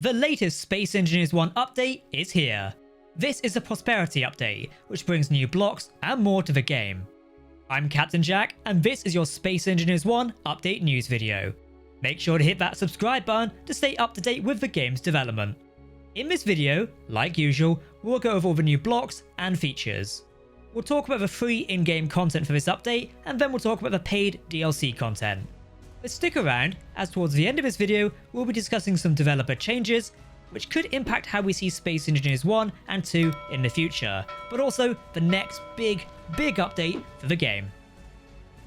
The latest Space Engineers 1 update is here. This is a prosperity update, which brings new blocks and more to the game. I'm Captain Jack, and this is your Space Engineers 1 update news video. Make sure to hit that subscribe button to stay up to date with the game's development. In this video, like usual, we'll go over all the new blocks and features. We'll talk about the free in-game content for this update, and then we'll talk about the paid DLC content. But stick around, as towards the end of this video, we'll be discussing some developer changes, which could impact how we see Space Engineers 1 and 2 in the future, but also the next big update for the game.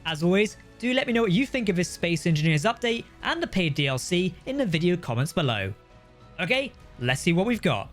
As always, do let me know what you think of this Space Engineers update and the paid DLC in the video comments below. Okay, let's see what we've got.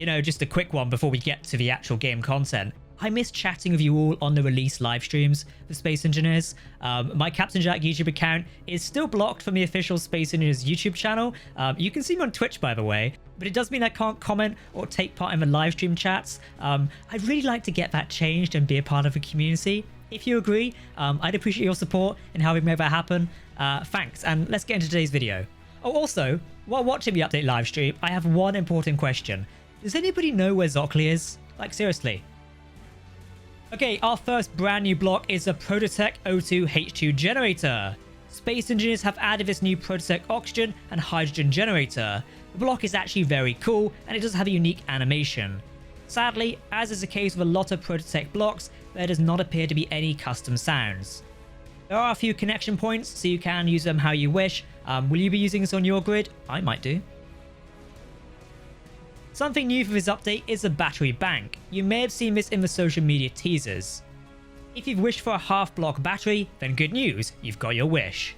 Just a quick one before we get to the actual game content. I miss chatting with you all on the release live streams for Space Engineers. My Captain Jack YouTube account is still blocked from the official Space Engineers YouTube channel. You can see me on Twitch, by the way, but it does mean I can't comment or take part in the live stream chats. I'd really like to get that changed and be a part of the community. If you agree, I'd appreciate your support in helping make that happen. Thanks, and let's get into today's video. Oh, also, while watching the update live stream, I have one important question. Does anybody know where Zocli is? Like, seriously. Okay, our first brand new block is the Prototech O2H2 generator. Space Engineers have added this new Prototech oxygen and hydrogen generator. The block is actually very cool, and it does have a unique animation. Sadly, as is the case with a lot of Prototech blocks, there does not appear to be any custom sounds. There are a few connection points, so you can use them how you wish. Will you be using this on your grid? I might do. Something new for this update is the battery bank. You may have seen this in the social media teasers. If you've wished for a half-block battery, then good news, you've got your wish.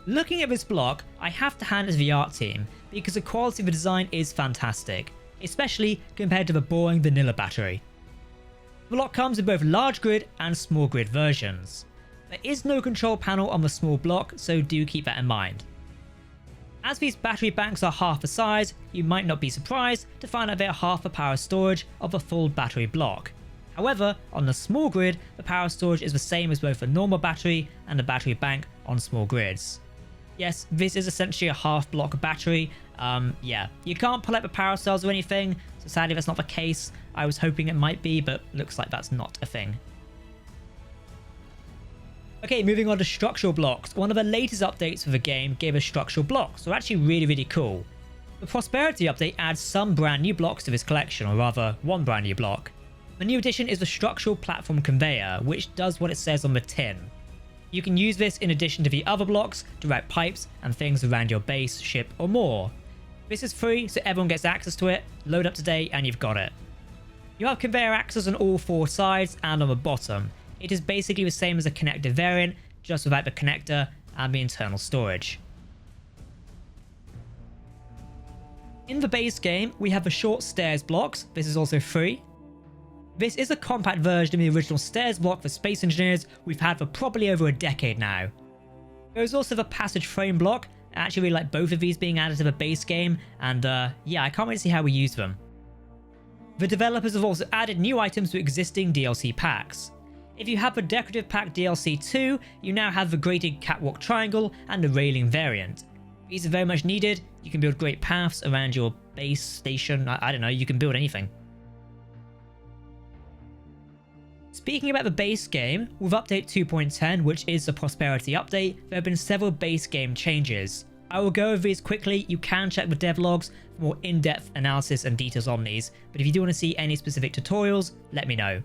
Looking at this block, I have to hand it to the art team, because the quality of the design is fantastic, especially compared to the boring vanilla battery. The block comes in both large grid and small grid versions. There is no control panel on the small block, so do keep that in mind. As these battery banks are half the size, you might not be surprised to find out they are half the power storage of a full battery block. However, on the small grid, the power storage is the same as both a normal battery and a battery bank on small grids. Yes, this is essentially a half block battery. Yeah, you can't pull out the power cells or anything, so sadly that's not the case. I was hoping it might be, but looks like that's not a thing. Okay, moving on to structural blocks. One of the latest updates for the game gave us structural blocks, so actually really cool. The Prosperity update adds some brand new blocks to this collection, or rather, one brand new block. The new addition is the Structural Platform Conveyor, which does what it says on the tin. You can use this in addition to the other blocks to route pipes and things around your base, ship, or more. This is free, so everyone gets access to it. Load up today and you've got it. You have conveyor access on all four sides and on the bottom. It is basically the same as a connector variant, just without the connector and the internal storage. In the base game, we have the short stairs blocks. This is also free. This is a compact version of the original stairs block for Space Engineers we've had for probably over a decade now. There's also the passage frame block. I actually really like both of these being added to the base game, and yeah, I can't wait to see how we use them. The developers have also added new items to existing DLC packs. If you have the Decorative Pack DLC 2, you now have the Graded Catwalk Triangle and the Railing variant. These are very much needed. You can build great paths around your base, station, I don't know, you can build anything. Speaking about the base game, with update 2.10, which is the Prosperity update, there have been several base game changes. I will go over these quickly. You can check the devlogs for more in-depth analysis and details on these, but if you do want to see any specific tutorials, let me know.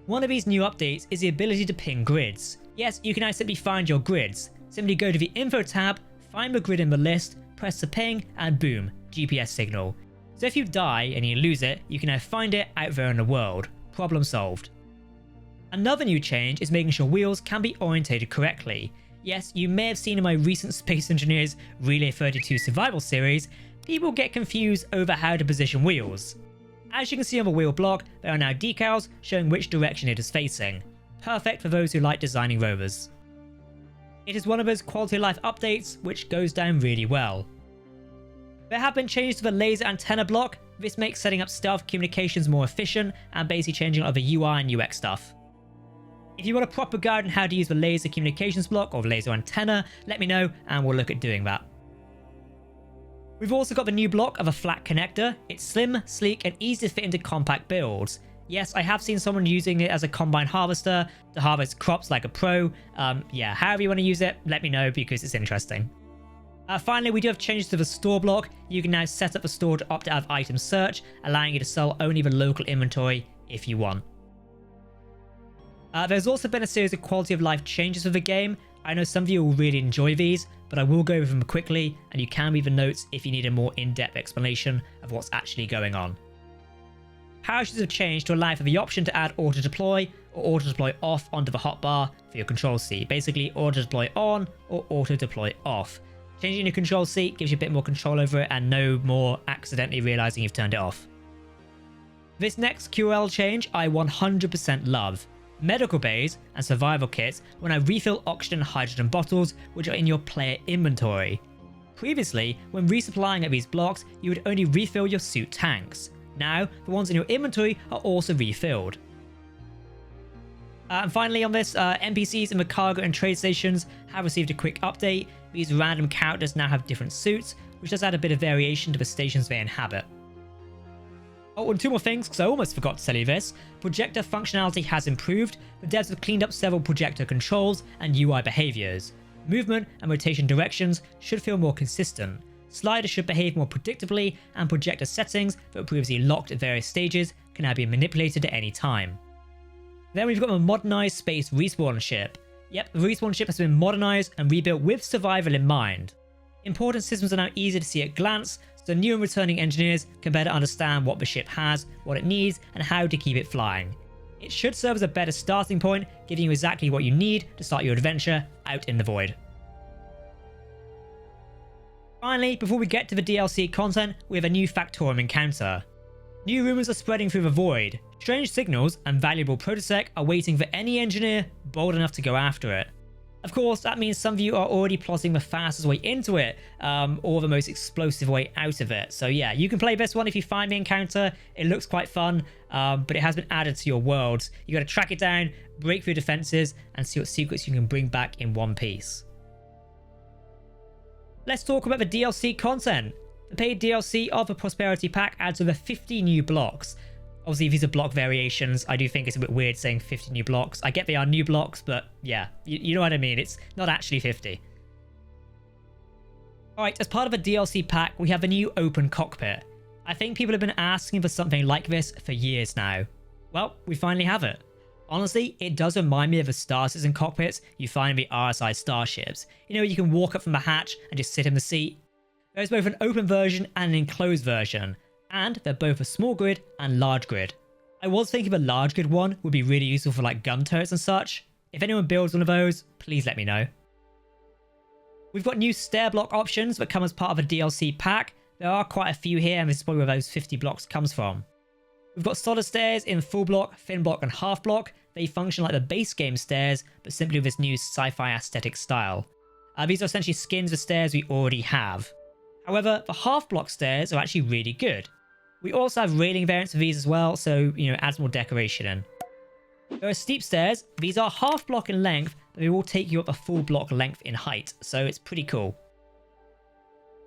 One of these new updates is the ability to ping grids. Yes, you can now simply find your grids. Simply go to the Info tab, find the grid in the list, press the ping, and boom, GPS signal. So if you die and you lose it, you can now find it out there in the world. Problem solved. Another new change is making sure wheels can be orientated correctly. Yes, you may have seen in my recent Space Engineers Relay 32 Survival series, people get confused over how to position wheels. As you can see on the wheel block, there are now decals showing which direction it is facing. Perfect for those who like designing rovers. It is one of those quality of life updates which goes down really well. There have been changes to the laser antenna block. This makes setting up stealth communications more efficient and basically changing a lot of the UI and UX stuff. If you want a proper guide on how to use the laser communications block or the laser antenna, let me know and we'll look at doing that. We've also got the new block of a flat connector. It's slim, sleek, and easy to fit into compact builds. Yes, I have seen someone using it as a combine harvester to harvest crops like a pro. Yeah, however you want to use it, let me know because it's interesting. Finally, we do have changes to the store block. You can now set up the store to opt out of item search, allowing you to sell only the local inventory if you want. There's also been a series of quality of life changes for the game. I know some of you will really enjoy these, but I will go over them quickly, and you can read the notes if you need a more in-depth explanation of what's actually going on. Parachutes have changed to allow for the option to add auto-deploy or auto-deploy off onto the hotbar for your control seat. Basically, auto-deploy on or auto-deploy off. Changing your control seat gives you a bit more control over it and no more accidentally realizing you've turned it off. This next QL change I 100% love. Medical bays and survival kits when I refill oxygen and hydrogen bottles which are in your player inventory. Previously, when resupplying at these blocks, you would only refill your suit tanks. Now, the ones in your inventory are also refilled. And finally on this, NPCs in the cargo and trade stations have received a quick update. These random characters now have different suits, which does add a bit of variation to the stations they inhabit. Oh, and two more things, because I almost forgot to tell you this. Projector functionality has improved. The devs have cleaned up several projector controls and UI behaviors. Movement and rotation directions should feel more consistent. Sliders should behave more predictably, and projector settings that were previously locked at various stages can now be manipulated at any time. Then we've got a modernized space respawn ship. Yep, the respawn ship has been modernized and rebuilt with survival in mind. Important systems are now easier to see at glance, so new and returning engineers can better understand what the ship has, what it needs, and how to keep it flying. It should serve as a better starting point, giving you exactly what you need to start your adventure out in the void. Finally, before we get to the DLC content, we have a new Factorum Encounter. New rumours are spreading through the void. Strange signals and valuable Prototech are waiting for any engineer bold enough to go after it. Of course, that means some of you are already plotting the fastest way into it, or the most explosive way out of it. So yeah, you can play this one if you find the encounter. It looks quite fun, but it has been added to your worlds. You got to track it down, break through defenses, and see what secrets you can bring back in one piece. Let's talk about the DLC content. The paid DLC of the Prosperity Pack adds over 50 new blocks. Obviously, these are block variations. I do think it's a bit weird saying 50 new blocks. I get they are new blocks, but yeah, you know what I mean. It's not actually 50. Alright, as part of a DLC pack, we have a new open cockpit. I think people have been asking for something like this for years now. Well, we finally have it. Honestly, it does remind me of the Star Citizen cockpits you find in the RSI starships. You know, you can walk up from the hatch and just sit in the seat. There's both an open version and an enclosed version, and they're both a small grid and large grid. I was thinking the large grid one would be really useful for like gun turrets and such. If anyone builds one of those, please let me know. We've got new stair block options that come as part of a DLC pack. There are quite a few here, and this is probably where those 50 blocks comes from. We've got solid stairs in full block, thin block, and half block. They function like the base game stairs, but simply with this new sci-fi aesthetic style. These are essentially skins of stairs we already have. However, the half block stairs are actually really good. We also have railing variants of these as well, so, you know, adds more decoration in. There are steep stairs. These are half block in length, but they will take you up a full block length in height, so it's pretty cool.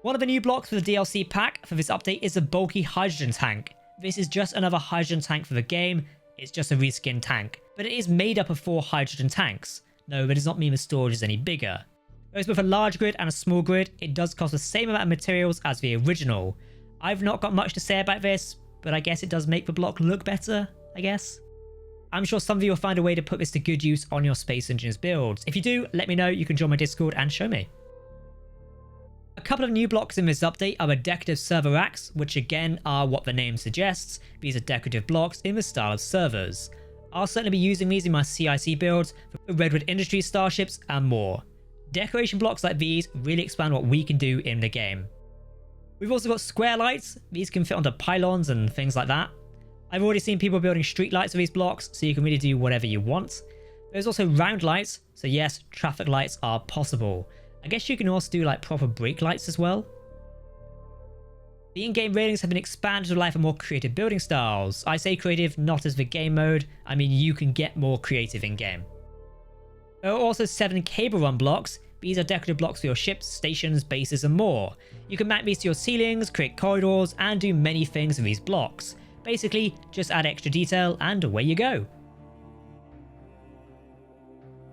One of the new blocks for the DLC pack for this update is a bulky hydrogen tank. This is just another hydrogen tank for the game. It's just a reskinned tank, but it is made up of 4 hydrogen tanks. No, that does not mean the storage is any bigger. There's both a large grid and a small grid. It does cost the same amount of materials as the original. I've not got much to say about this, but I guess it does make the block look better, I guess. I'm sure some of you will find a way to put this to good use on your Space Engineers builds. If you do, let me know. You can join my Discord and show me. A couple of new blocks in this update are the decorative server racks, which again are what the name suggests. These are decorative blocks in the style of servers. I'll certainly be using these in my CIC builds for Redwood Industries starships and more. Decoration blocks like these really expand what we can do in the game. We've also got square lights. These can fit onto pylons and things like that. I've already seen people building street lights with these blocks, so you can really do whatever you want. There's also round lights, so yes, traffic lights are possible. I guess you can also do like proper brake lights as well. The in-game railings have been expanded to allow for more creative building styles. I say creative not as the game mode, I mean you can get more creative in-game. There are also 7 cable run blocks. These are decorative blocks for your ships, stations, bases, and more. You can mount these to your ceilings, create corridors, and do many things with these blocks. Basically, just add extra detail and away you go.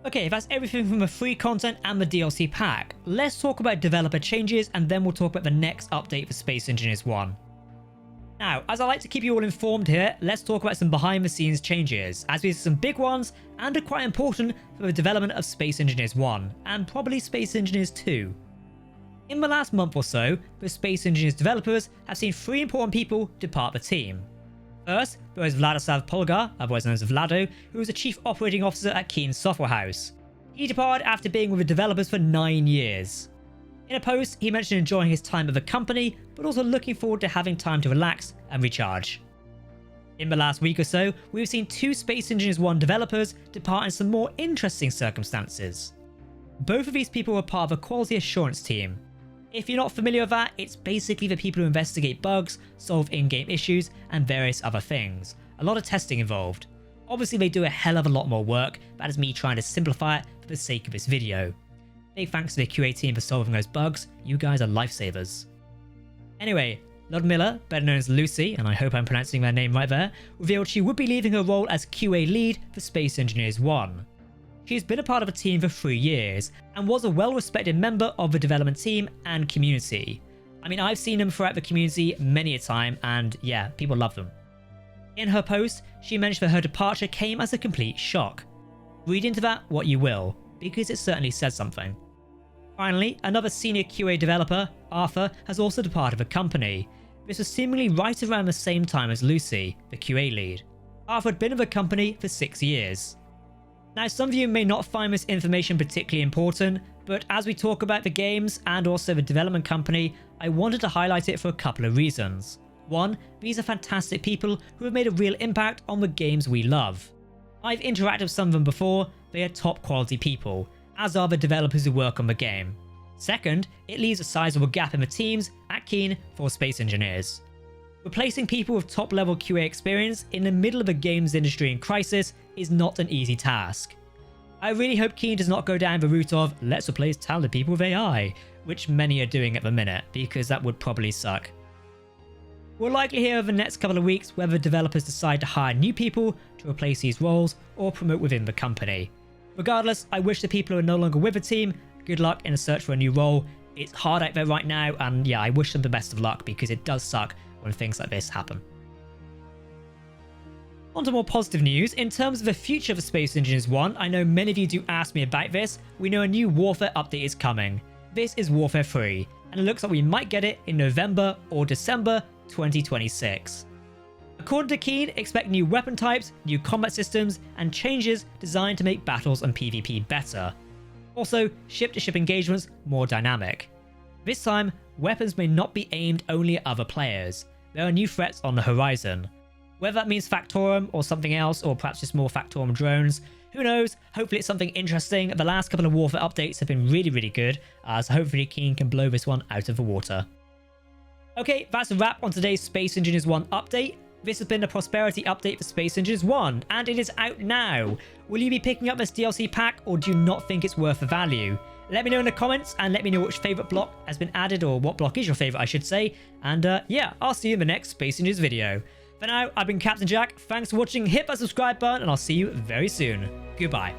Okay, that's everything from the free content and the DLC pack. Let's talk about developer changes and then we'll talk about the next update for Space Engineers 1. Now, as I like to keep you all informed here, let's talk about some behind the scenes changes, as these are some big ones and are quite important for the development of Space Engineers 1, and probably Space Engineers 2. In the last month or so, the Space Engineers developers have seen 3 important people depart the team. First, there is Vladislav Polgar, otherwise known as Vlado, who was the Chief Operating Officer at Keen Software House. He departed after being with the developers for 9 years. In a post, he mentioned enjoying his time at the company, but also looking forward to having time to relax and recharge. In the last week or so, we've seen 2 Space Engineers 1 developers depart in some more interesting circumstances. Both of these people were part of a quality assurance team. If you're not familiar with that, it's basically the people who investigate bugs, solve in-game issues, and various other things. A lot of testing involved. Obviously they do a hell of a lot more work, that is me trying to simplify it for the sake of this video. Big thanks to the QA team for solving those bugs, you guys are lifesavers. Anyway, Ludmilla, better known as Lucy, and I hope I'm pronouncing her name right there, revealed she would be leaving her role as QA lead for Space Engineers 1. She's been a part of a team for 3 years, and was a well-respected member of the development team and community. I mean, I've seen them throughout the community many a time, and yeah, people love them. In her post, she mentioned that her departure came as a complete shock. Read into that what you will, because it certainly says something. Finally, another senior QA developer, Arthur, has also departed the company. This was seemingly right around the same time as Lucy, the QA lead. Arthur had been with the company for 6 years. Now, some of you may not find this information particularly important, but as we talk about the games and also the development company, I wanted to highlight it for a couple of reasons. One, these are fantastic people who have made a real impact on the games we love. I've interacted with some of them before, they are top quality people, as are the developers who work on the game. Second, it leaves a sizable gap in the teams at Keen for Space Engineers. Replacing people with top level QA experience in the middle of a games industry in crisis is not an easy task. I really hope Keen does not go down the route of let's replace talented people with AI, which many are doing at the minute, because that would probably suck. We'll likely hear over the next couple of weeks whether developers decide to hire new people to replace these roles or promote within the company. Regardless, I wish the people who are no longer with the team good luck in a search for a new role. It's hard out there right now, and yeah, I wish them the best of luck because it does suck when things like this happen. On to more positive news. In terms of the future of Space Engineers 1, I know many of you do ask me about this. We know a new Warfare update is coming. This is Warfare 3, and it looks like we might get it in November or December 2026. According to Keen, expect new weapon types, new combat systems, and changes designed to make battles and PvP better. Also, ship-to-ship engagements more dynamic. This time, weapons may not be aimed only at other players. There are new threats on the horizon. Whether that means Factorum or something else, or perhaps just more Factorum drones, who knows? Hopefully it's something interesting. The last couple of Warfare updates have been really good, so hopefully Keen can blow this one out of the water. Okay, that's a wrap on today's Space Engineers 1 update. This has been the Prosperity update for Space Engineers 1, and it is out now. Will you be picking up this DLC pack, or do you not think it's worth the value? Let me know in the comments, and let me know which favourite block has been added, or what block is your favourite, I should say. And yeah, I'll see you in the next Space Engineers video. For now, I've been Captain Jack. Thanks for watching, hit that subscribe button, and I'll see you very soon. Goodbye.